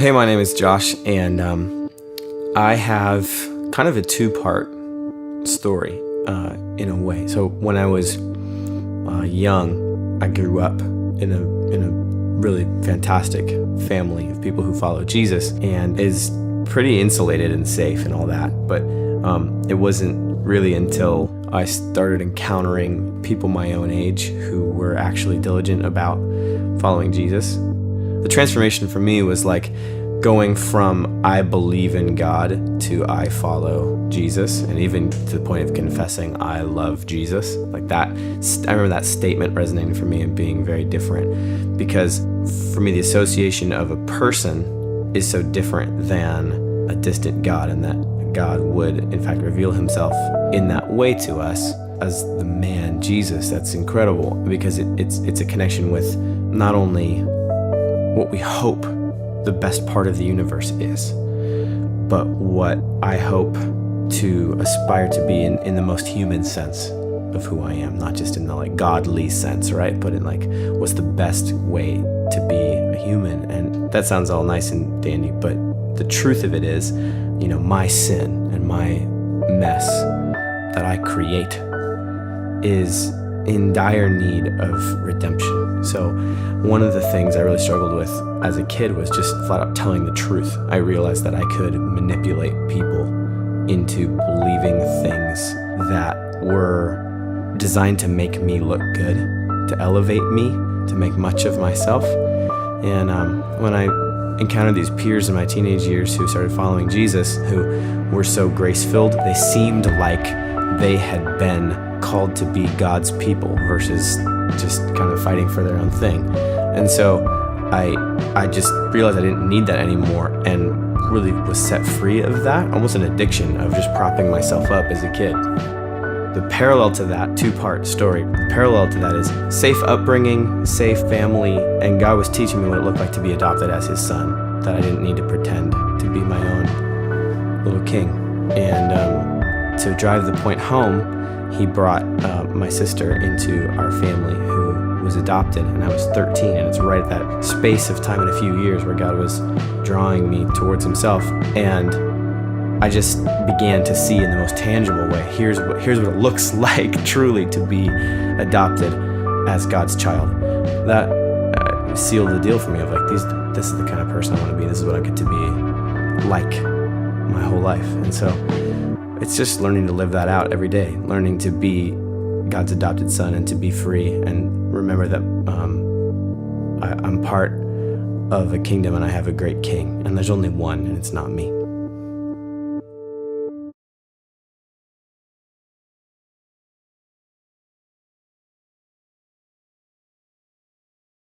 Hey, my name is Josh, and I have kind of a two-part story in a way. So when I was young, I grew up in a really fantastic family of people who follow Jesus, and is pretty insulated and safe and all that. But it wasn't really until I started encountering people my own age who were actually diligent about following Jesus. The transformation for me was like going from I believe in God to I follow Jesus, and even to the point of confessing I love Jesus. Like that, I remember that statement resonating for me and being very different, because for me the association of a person is so different than a distant God, and that God would in fact reveal himself in that way to us as the man Jesus. That's incredible, because it's a connection with not only what we hope the best part of the universe is, but what I hope to aspire to be in the most human sense of who I am, not just in the like godly sense, right? But in like what's the best way to be a human. And that sounds all nice and dandy, but the truth of it is, my sin and my mess that I create is in dire need of redemption. So one of the things I really struggled with as a kid was just flat out telling the truth. I realized that I could manipulate people into believing things that were designed to make me look good, to elevate me, to make much of myself. And when I encountered these peers in my teenage years who started following Jesus, who were so grace-filled, they seemed like they had been called to be God's people versus just kind of fighting for their own thing. And so I just realized I didn't need that anymore, and really was set free of that, almost an addiction of just propping myself up as a kid. The parallel to that two-part story, the parallel to that is safe upbringing, safe family, and God was teaching me what it looked like to be adopted as his son, that I didn't need to pretend to be my own little king. And to drive the point home, he brought my sister into our family, who was adopted, and I was 13, and it's right at that space of time in a few years where God was drawing me towards himself. And I just began to see in the most tangible way, here's what it looks like truly to be adopted as God's child. That sealed the deal for me of like, this is the kind of person I want to be. This is what I get to be like my whole life. And so it's just learning to live that out every day, learning to be God's adopted son and to be free, and remember that I'm part of a kingdom and I have a great king, and there's only one, and it's not me.